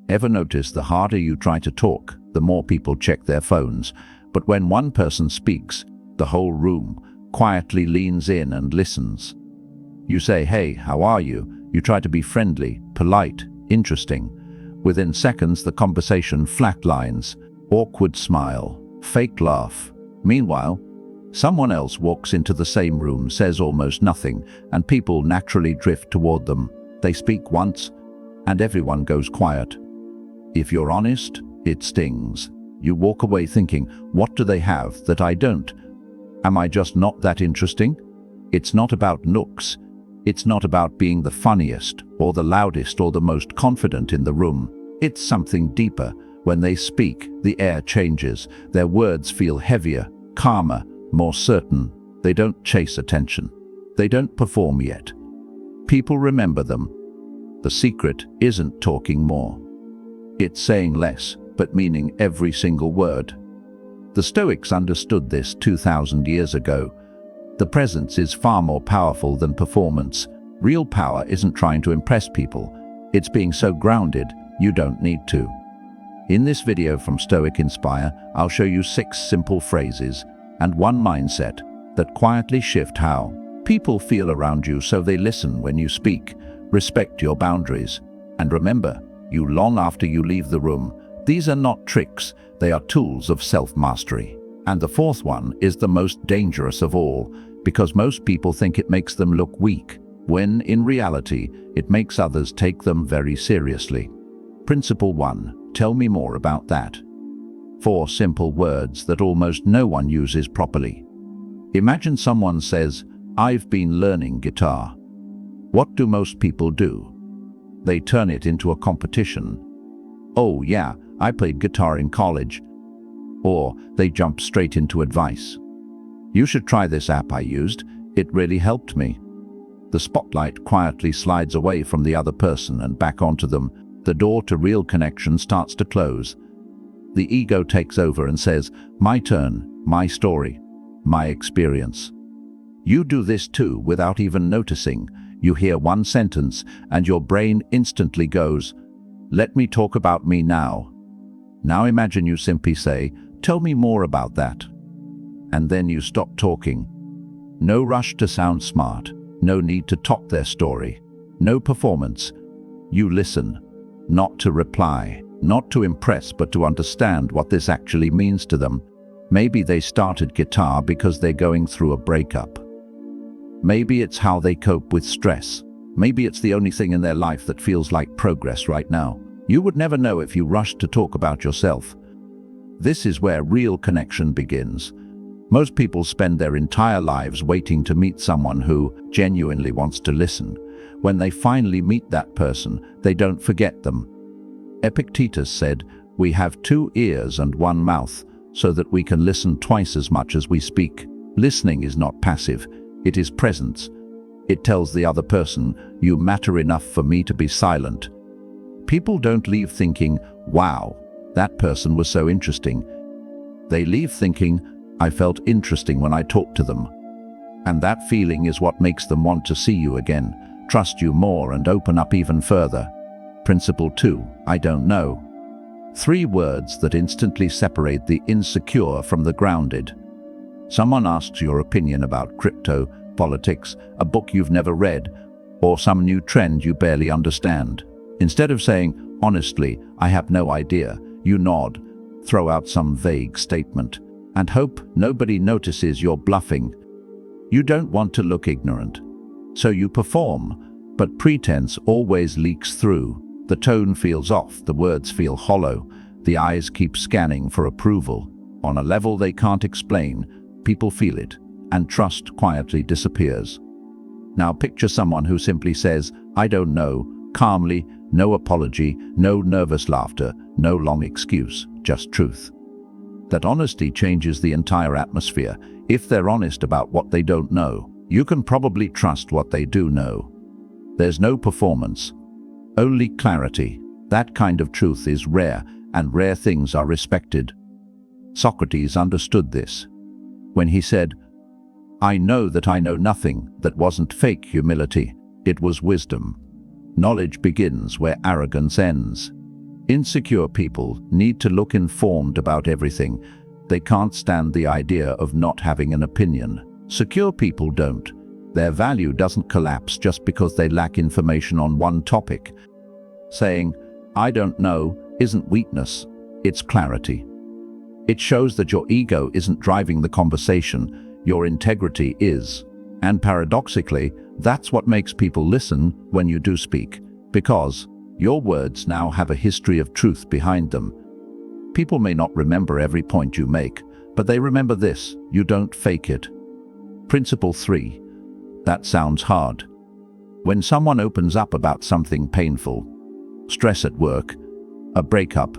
Ever notice the harder you try to talk, the more people check their phones, but when one person speaks, the whole room quietly leans in and listens. You say, "Hey, how are you?" You try to be friendly, polite, interesting. Within seconds, the conversation flatlines. Awkward smile, fake laugh. Meanwhile, someone else walks into the same room, says almost nothing, and people naturally drift toward them. They speak once, and everyone goes quiet. If you're honest, it stings. You walk away thinking, what do they have that I don't? Am I just not that interesting? It's not about looks. It's not about being the funniest, or the loudest, or the most confident in the room. It's something deeper. When they speak, the air changes. Their words feel heavier, calmer, more certain. They don't chase attention. They don't perform yet. People remember them. The secret isn't talking more. It's saying less, but meaning every single word. The Stoics understood this 2,000 years ago. The presence is far more powerful than performance. Real power isn't trying to impress people. It's being so grounded, you don't need to. In this video from Stoic Inspire, I'll show you 6 simple phrases and 1 mindset that quietly shift how people feel around you so they listen when you speak. Respect your boundaries. And remember, you long after you leave the room. These are not tricks, they are tools of self-mastery. And the 4th one is the most dangerous of all, because most people think it makes them look weak, when in reality, it makes others take them very seriously. Principle 1. Tell me more about that. 4 simple words that almost no one uses properly. Imagine someone says, "I've been learning guitar." What do most people do? They turn it into a competition. "Oh yeah, I played guitar in college." Or they jump straight into advice. "You should try this app I used. It really helped me." The spotlight quietly slides away from the other person and back onto them. The door to real connection starts to close. The ego takes over and says, "My turn, my story, my experience." You do this too without even noticing. You hear one sentence and your brain instantly goes, "Let me talk about me now." Now imagine you simply say, "Tell me more about that." And then you stop talking. No rush to sound smart, no need to top their story, no performance. You listen, not to reply, not to impress, but to understand what this actually means to them. Maybe they started guitar because they're going through a breakup. Maybe it's how they cope with stress. Maybe it's the only thing in their life that feels like progress right now. You would never know if you rushed to talk about yourself. This is where real connection begins. Most people spend their entire lives waiting to meet someone who genuinely wants to listen. When they finally meet that person, they don't forget them. Epictetus said, "We have 2 ears and 1 mouth, so that we can listen twice as much as we speak." Listening is not passive, it is presence. It tells the other person, "You matter enough for me to be silent." People don't leave thinking, "Wow, that person was so interesting." They leave thinking, "I felt interesting when I talked to them." And that feeling is what makes them want to see you again, trust you more, and open up even further. Principle 2. I don't know. 3 words that instantly separate the insecure from the grounded. Someone asks your opinion about crypto, politics, a book you've never read, or some new trend you barely understand. Instead of saying, "Honestly, I have no idea," you nod, throw out some vague statement, and hope nobody notices you're bluffing. You don't want to look ignorant, so you perform, but pretense always leaks through. The tone feels off, the words feel hollow, the eyes keep scanning for approval. On a level they can't explain, people feel it, and trust quietly disappears. Now picture someone who simply says, "I don't know," calmly, no apology, no nervous laughter, no long excuse, just truth. That honesty changes the entire atmosphere. If they're honest about what they don't know, you can probably trust what they do know. There's no performance, only clarity. That kind of truth is rare, and rare things are respected. Socrates understood this. When he said, "I know that I know nothing," that wasn't fake humility, it was wisdom. Knowledge begins where arrogance ends. Insecure people need to look informed about everything. They can't stand the idea of not having an opinion. Secure people don't. Their value doesn't collapse just because they lack information on one topic. Saying, "I don't know," isn't weakness, it's clarity. It shows that your ego isn't driving the conversation, your integrity is. And paradoxically, that's what makes people listen when you do speak, because your words now have a history of truth behind them. People may not remember every point you make, but they remember this: you don't fake it. Principle 3. That sounds hard. When someone opens up about something painful, stress at work, a breakup,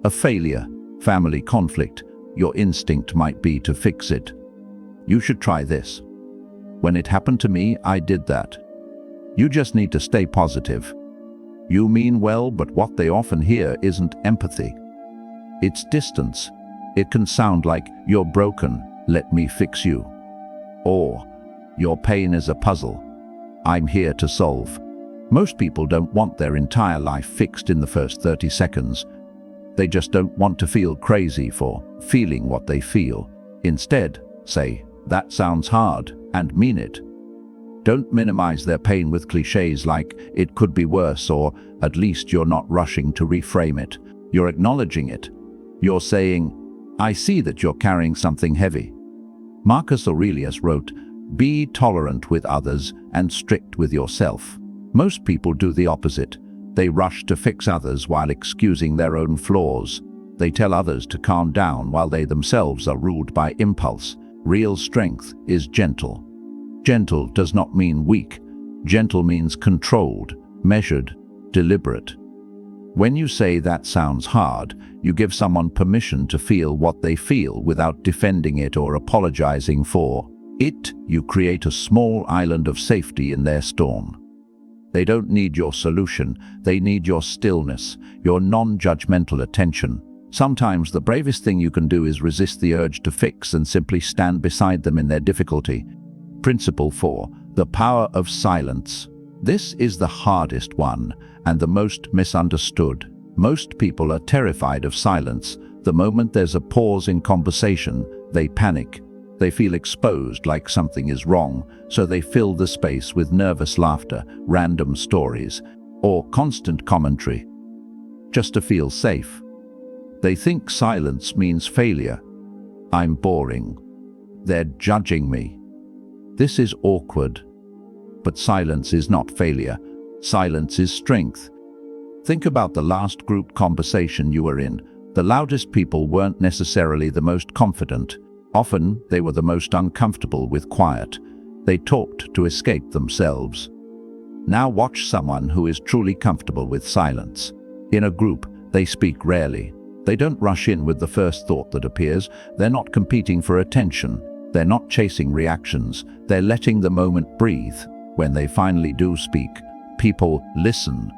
a failure, family conflict, your instinct might be to fix it. You should try this. When it happened to me, I did that. You just need to stay positive. You mean well, but what they often hear isn't empathy. It's distance. It can sound like, "You're broken, let me fix you." Or, "Your pain is a puzzle. I'm here to solve." Most people don't want their entire life fixed in the first 30 seconds. They just don't want to feel crazy for feeling what they feel. Instead, say, "That sounds hard," and mean it. Don't minimize their pain with cliches like, "It could be worse," or "At least you're not rushing to reframe it." You're acknowledging it. You're saying, "I see that you're carrying something heavy." Marcus Aurelius wrote, "Be tolerant with others and strict with yourself." Most people do the opposite. They rush to fix others while excusing their own flaws. They tell others to calm down while they themselves are ruled by impulse. Real strength is gentle. Gentle does not mean weak. Gentle means controlled, measured, deliberate. When you say "that sounds hard," you give someone permission to feel what they feel without defending it or apologizing for it. You create a small island of safety in their storm. They don't need your solution, they need your stillness, your non-judgmental attention. Sometimes the bravest thing you can do is resist the urge to fix and simply stand beside them in their difficulty. Principle 4. The power of silence. This is the hardest one and the most misunderstood. Most people are terrified of silence. The moment there's a pause in conversation, they panic. They feel exposed, like something is wrong, so they fill the space with nervous laughter, random stories, or constant commentary, just to feel safe. They think silence means failure. "I'm boring. They're judging me." This is awkward. But silence is not failure. Silence is strength. Think about the last group conversation you were in. The loudest people weren't necessarily the most confident. Often, they were the most uncomfortable with quiet. They talked to escape themselves. Now watch someone who is truly comfortable with silence. In a group, they speak rarely. They don't rush in with the first thought that appears. They're not competing for attention. They're not chasing reactions. They're letting the moment breathe. When they finally do speak, people listen.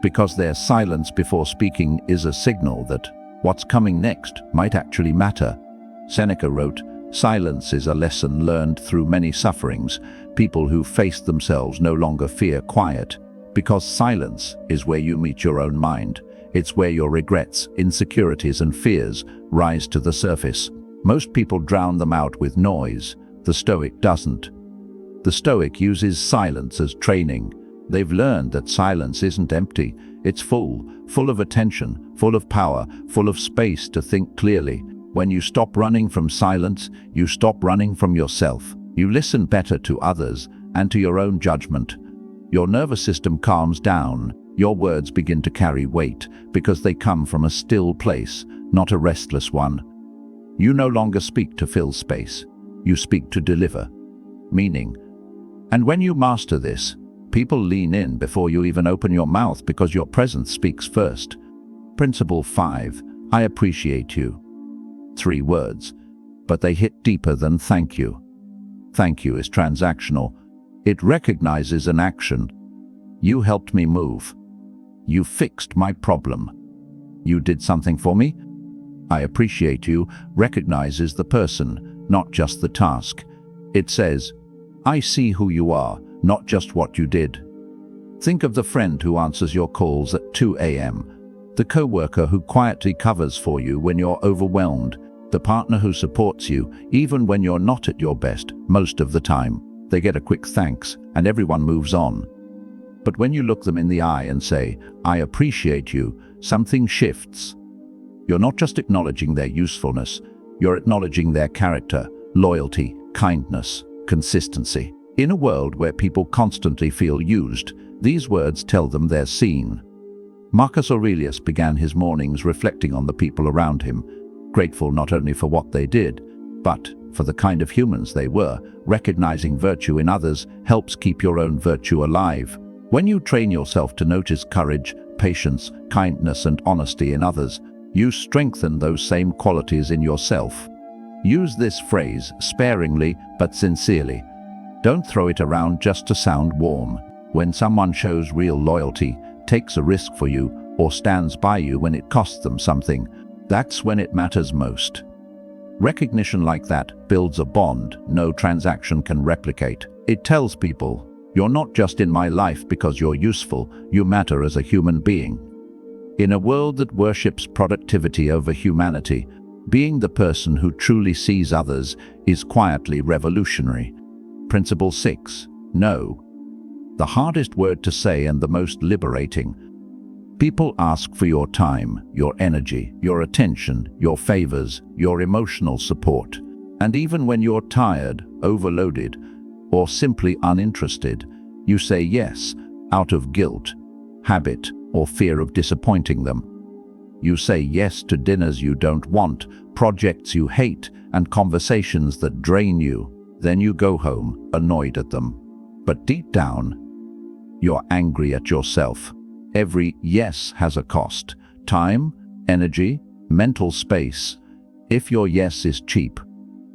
Because their silence before speaking is a signal that what's coming next might actually matter. Seneca wrote, "Silence is a lesson learned through many sufferings. People who face themselves no longer fear quiet, because silence is where you meet your own mind. It's where your regrets, insecurities, and fears rise to the surface. Most people drown them out with noise. The Stoic doesn't. The Stoic uses silence as training. They've learned that silence isn't empty. It's full of attention, full of power, full of space to think clearly. When you stop running from silence, you stop running from yourself. You listen better to others and to your own judgment. Your nervous system calms down. Your words begin to carry weight because they come from a still place, not a restless one. You no longer speak to fill space. You speak to deliver meaning. And when you master this, people lean in before you even open your mouth because your presence speaks first. Principle 5. I appreciate you. 3 words, but they hit deeper than thank you. Thank you is transactional. It recognizes an action. You helped me move. You fixed my problem. You did something for me. I appreciate you recognizes the person, not just the task. It says, I see who you are, not just what you did. Think of the friend who answers your calls at 2 a.m. the co-worker who quietly covers for you when you're overwhelmed, the partner who supports you even when you're not at your best most of the time. They get a quick thanks and everyone moves on. But when you look them in the eye and say, "I appreciate you," something shifts. You're not just acknowledging their usefulness, you're acknowledging their character, loyalty, kindness, consistency. In a world where people constantly feel used, these words tell them they're seen. Marcus Aurelius began his mornings reflecting on the people around him, grateful not only for what they did, but for the kind of humans they were. Recognizing virtue in others helps keep your own virtue alive. When you train yourself to notice courage, patience, kindness, and honesty in others, you strengthen those same qualities in yourself. Use this phrase sparingly but sincerely. Don't throw it around just to sound warm. When someone shows real loyalty, takes a risk for you, or stands by you when it costs them something, that's when it matters most. Recognition like that builds a bond no transaction can replicate. It tells people, you're not just in my life because you're useful, you matter as a human being. In a world that worships productivity over humanity, being the person who truly sees others is quietly revolutionary. Principle 6. No. The hardest word to say and the most liberating. People ask for your time, your energy, your attention, your favors, your emotional support. And even when you're tired, overloaded, or simply uninterested, you say yes, out of guilt, habit, or fear of disappointing them. You say yes to dinners you don't want, projects you hate, and conversations that drain you. Then you go home, annoyed at them. But deep down, you're angry at yourself. Every yes has a cost. Time, energy, mental space. If your yes is cheap,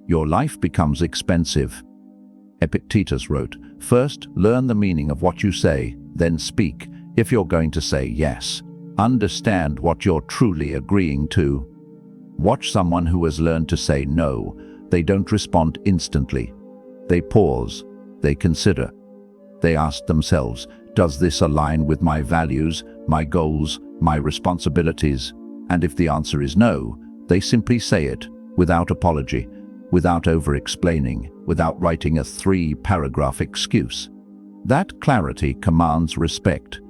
your life becomes expensive. Epictetus wrote, "First, learn the meaning of what you say, then speak, if you're going to say yes. Understand what you're truly agreeing to." Watch someone who has learned to say no. They don't respond instantly. They pause. They consider. They ask themselves, does this align with my values, my goals, my responsibilities? And if the answer is no, they simply say it, without apology, without over-explaining, without writing a 3-paragraph excuse. That clarity commands respect.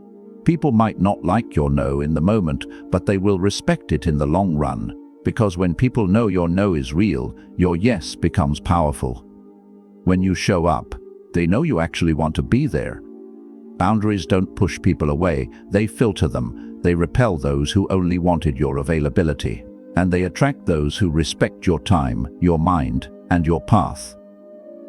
People might not like your no in the moment, but they will respect it in the long run, because when people know your no is real, your yes becomes powerful. When you show up, they know you actually want to be there. Boundaries don't push people away, they filter them. They repel those who only wanted your availability, and they attract those who respect your time, your mind, and your path.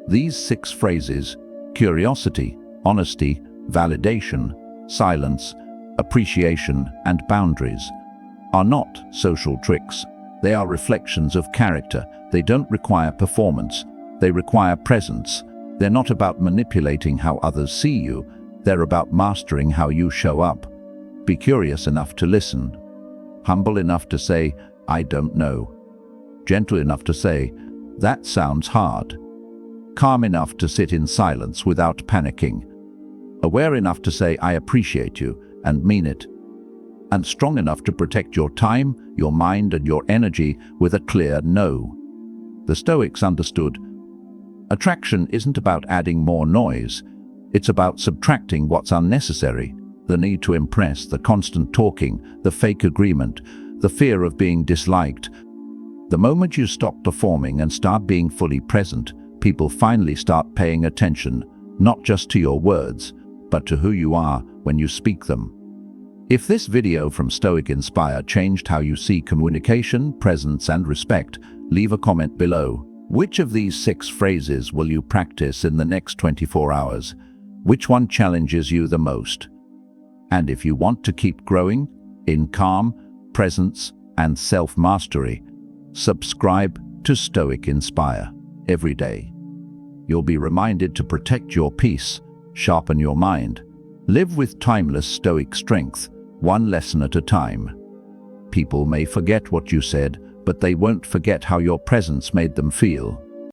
These 6 phrases, curiosity, honesty, validation, silence, appreciation, and boundaries, are not social tricks. They are reflections of character. They don't require performance. They require presence. They're not about manipulating how others see you. They're about mastering how you show up. Be curious enough to listen. Humble enough to say, "I don't know." Gentle enough to say, "That sounds hard." Calm enough to sit in silence without panicking. Aware enough to say, "I appreciate you," and mean it. And strong enough to protect your time, your mind, and your energy with a clear no. The Stoics understood, attraction isn't about adding more noise. It's about subtracting what's unnecessary, the need to impress, the constant talking, the fake agreement, the fear of being disliked. The moment you stop performing and start being fully present, people finally start paying attention, not just to your words, but to who you are when you speak them. If this video from Stoic Inspire changed how you see communication, presence, and respect, leave a comment below. Which of these 6 phrases will you practice in the next 24 hours? Which one challenges you the most? And if you want to keep growing in calm, presence, and self-mastery, subscribe to Stoic Inspire every day. You'll be reminded to protect your peace, sharpen your mind, live with timeless Stoic strength, one lesson at a time. People may forget what you said, but they won't forget how your presence made them feel.